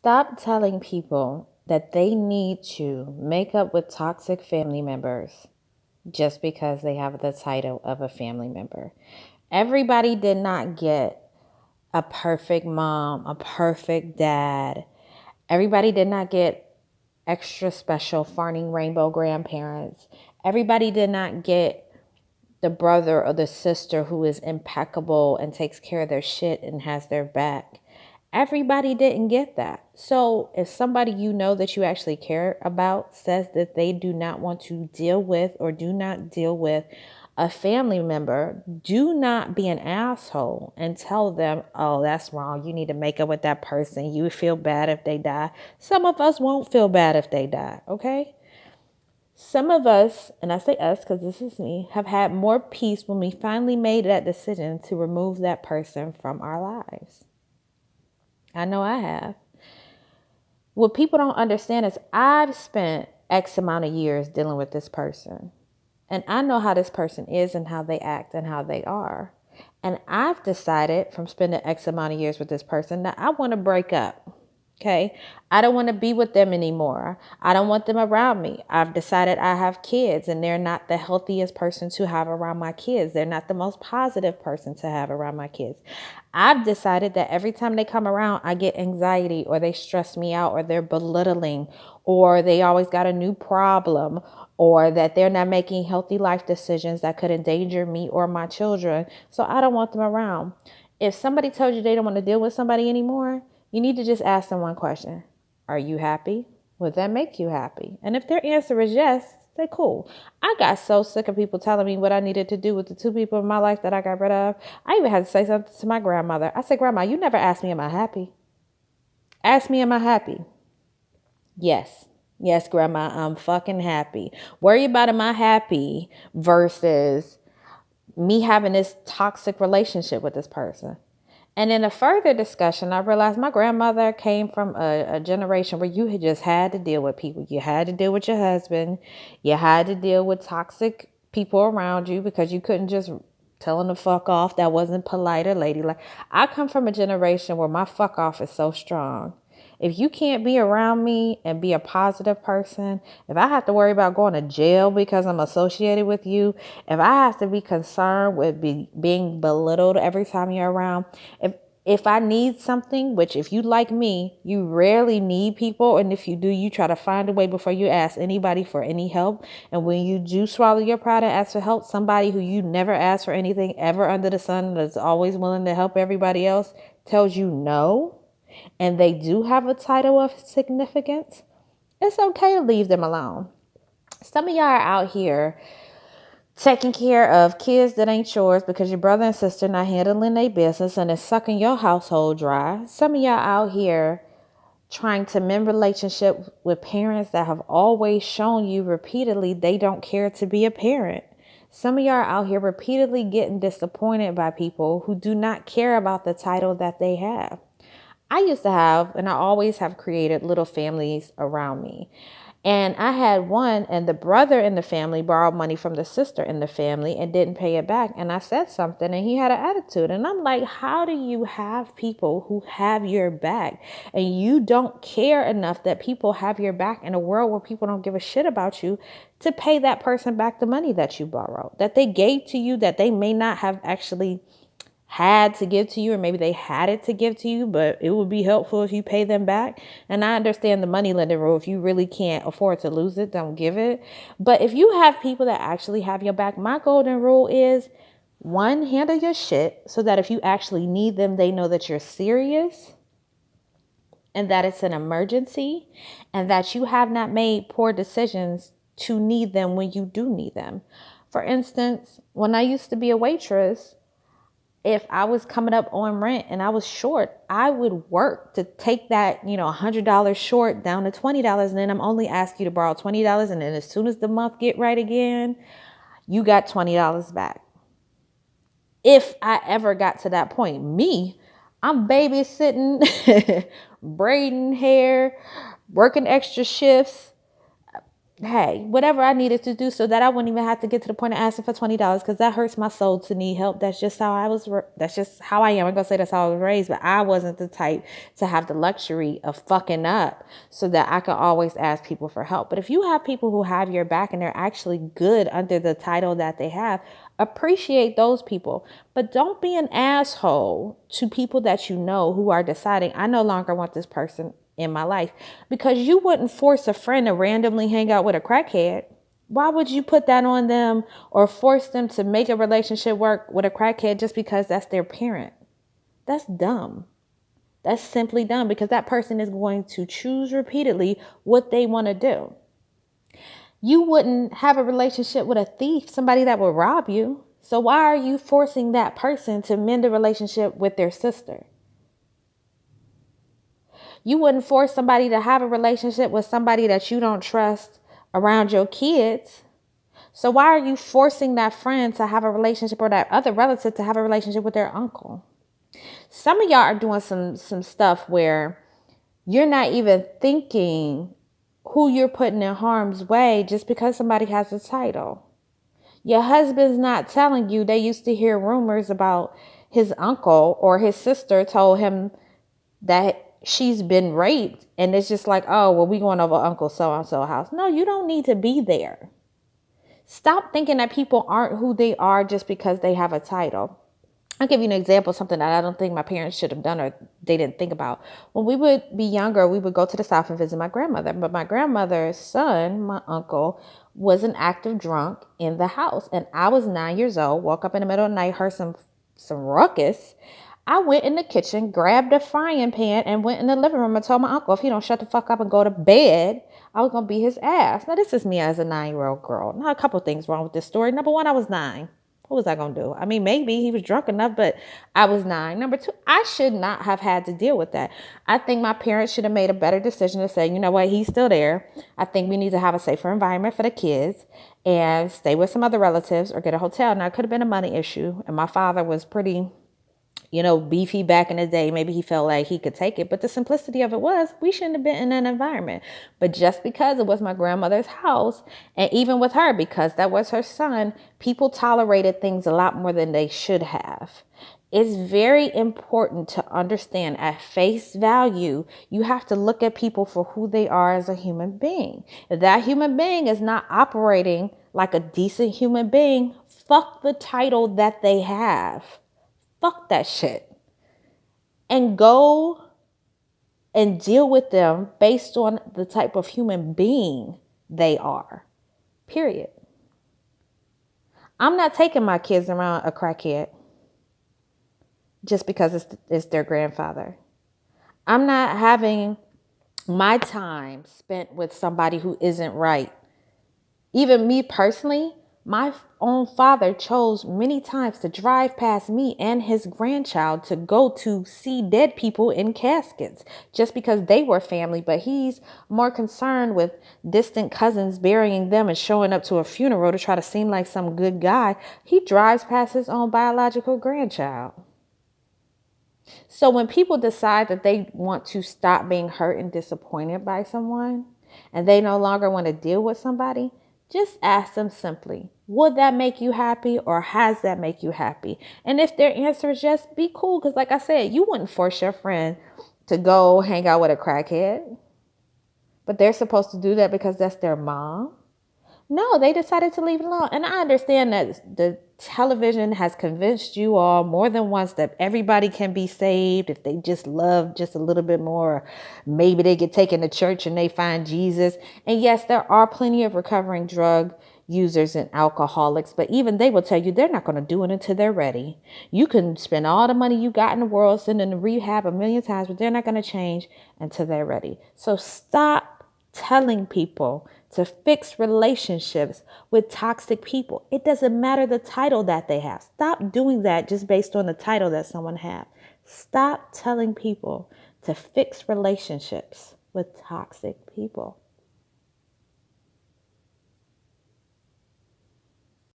Stop telling people that they need to make up with toxic family members just because they have the title of a family member. Everybody did not get a perfect mom, a perfect dad. Everybody did not get extra special farting rainbow grandparents. Everybody did not get the brother or the sister who is impeccable and takes care of their shit and has their back. Everybody didn't get that. So if somebody you know that you actually care about says that they do not want to deal with or do not deal with a family member, do not be an asshole and tell them, oh, that's wrong. You need to make up with that person. You feel bad if they die. Some of us won't feel bad if they die, okay? Some of us, and I say us because this is me, have had more peace when we finally made that decision to remove that person from our lives. I know I have. What people don't understand is I've spent X amount of years dealing with this person. And I know how this person is and how they act and how they are. And I've decided from spending X amount of years with this person that I want to break up. Okay. I don't want to be with them anymore. I don't want them around me. I've decided I have kids and they're not the healthiest person to have around my kids. They're not the most positive person to have around my kids. I've decided that every time they come around, I get anxiety or they stress me out or they're belittling or they always got a new problem or that they're not making healthy life decisions that could endanger me or my children. So I don't want them around. If somebody told you they don't want to deal with somebody anymore, you need to just ask them one question. Are you happy? Would that make you happy? And if their answer is yes, say cool. I got so sick of people telling me what I needed to do with the two people in my life that I got rid of. I even had to say something to my grandmother. I said, Grandma, you never asked me, am I happy? Ask me, am I happy? Yes. Yes, Grandma, I'm fucking happy. Worry about am I happy versus me having this toxic relationship with this person. And in a further discussion, I realized my grandmother came from a generation where you had just had to deal with people. You had to deal with your husband. You had to deal with toxic people around you because you couldn't just tell them to fuck off. That wasn't polite or ladylike. I come from a generation where my fuck off is so strong. If you can't be around me and be a positive person, if I have to worry about going to jail because I'm associated with you, if I have to be concerned with being belittled every time you're around, if I need something, which if you like me, you rarely need people. And if you do, you try to find a way before you ask anybody for any help. And when you do swallow your pride and ask for help, somebody who you never asked for anything ever under the sun that's always willing to help everybody else tells you no, and they do have a title of significance, it's okay to leave them alone. Some of y'all are out here taking care of kids that ain't yours because your brother and sister not handling their business and it's sucking your household dry. Some of y'all out here trying to mend relationship with parents that have always shown you repeatedly they don't care to be a parent. Some of y'all are out here repeatedly getting disappointed by people who do not care about the title that they have. I used to have, and I always have created little families around me. And I had one, and the brother in the family borrowed money from the sister in the family and didn't pay it back. And I said something, and he had an attitude. And I'm like, how do you have people who have your back and you don't care enough that people have your back in a world where people don't give a shit about you to pay that person back the money that you borrowed, that they gave to you, that they may not have actually had to give to you, or maybe they had it to give to you, but it would be helpful if you pay them back. And I understand the money lender rule. If you really can't afford to lose it, don't give it. But if you have people that actually have your back, my golden rule is one, handle your shit so that if you actually need them, they know that you're serious and that it's an emergency and that you have not made poor decisions to need them when you do need them. For instance, when I used to be a waitress, if I was coming up on rent and I was short, I would work to take that, $100 short down to $20. And then I'm only asking you to borrow $20. And then as soon as the month get right again, you got $20 back. If I ever got to that point, I'm babysitting, braiding hair, working extra shifts, hey, whatever I needed to do so that I wouldn't even have to get to the point of asking for $20 because that hurts my soul to need help. That's just how I was. That's just how I am. I'm gonna say that's how I was raised, but I wasn't the type to have the luxury of fucking up so that I could always ask people for help. But if you have people who have your back and they're actually good under the title that they have, appreciate those people. But don't be an asshole to people that you know who are deciding, I no longer want this person in my life, because you wouldn't force a friend to randomly hang out with a crackhead. Why would you put that on them or force them to make a relationship work with a crackhead just because that's their parent? That's dumb. That's simply dumb, because that person is going to choose repeatedly what they want to do. You wouldn't have a relationship with a thief, somebody that would rob you. So why are you forcing that person to mend a relationship with their sister? You wouldn't force somebody to have a relationship with somebody that you don't trust around your kids. So why are you forcing that friend to have a relationship, or that other relative to have a relationship with their uncle? Some of y'all are doing some stuff where you're not even thinking who you're putting in harm's way just because somebody has a title. Your husband's not telling you they used to hear rumors about his uncle, or his sister told him that she's been raped, and it's just like, oh, well, we going over Uncle so-and-so house. No, you don't need to be there. Stop thinking that people aren't who they are just because they have a title. I'll give you an example of something that I don't think my parents should have done or they didn't think about. When we would be younger, we would go to the South and visit my grandmother. But my grandmother's son, my uncle, was an active drunk in the house. And I was 9 years old, woke up in the middle of the night, heard some ruckus. I went in the kitchen, grabbed a frying pan, and went in the living room and told my uncle if he don't shut the fuck up and go to bed, I was going to beat his ass. Now, this is me as a 9-year-old girl. Now, a couple things wrong with this story. Number one, I was 9. What was I going to do? I mean, maybe he was drunk enough, but I was 9. Number two, I should not have had to deal with that. I think my parents should have made a better decision to say, you know what, he's still there. I think we need to have a safer environment for the kids and stay with some other relatives or get a hotel. Now, it could have been a money issue, and my father was pretty beefy back in the day. Maybe he felt like he could take it. But the simplicity of it was, we shouldn't have been in that environment. But just because it was my grandmother's house, and even with her, because that was her son, people tolerated things a lot more than they should have. It's very important to understand at face value, you have to look at people for who they are as a human being. If that human being is not operating like a decent human being, fuck the title that they have. Fuck that shit. And go and deal with them based on the type of human being they are. Period. I'm not taking my kids around a crackhead just because it's their grandfather. I'm not having my time spent with somebody who isn't right. Even me personally, my own father chose many times to drive past me and his grandchild to go to see dead people in caskets just because they were family. But he's more concerned with distant cousins burying them and showing up to a funeral to try to seem like some good guy. He drives past his own biological grandchild. So when people decide that they want to stop being hurt and disappointed by someone, and they no longer want to deal with somebody, just ask them simply, would that make you happy, or has that make you happy? And if their answer is yes, be cool. Because like I said, you wouldn't force your friend to go hang out with a crackhead, but they're supposed to do that because that's their mom. No, they decided to leave it alone. And I understand that the television has convinced you all more than once that everybody can be saved if they just love just a little bit more. Maybe they get taken to church and they find Jesus. And yes, there are plenty of recovering drug users and alcoholics, but even they will tell you they're not going to do it until they're ready. You can spend all the money you got in the world, send them to rehab a million times, but they're not going to change until they're ready. So stop telling people to fix relationships with toxic people. It doesn't matter the title that they have. Stop doing that just based on the title that someone has. Stop telling people to fix relationships with toxic people.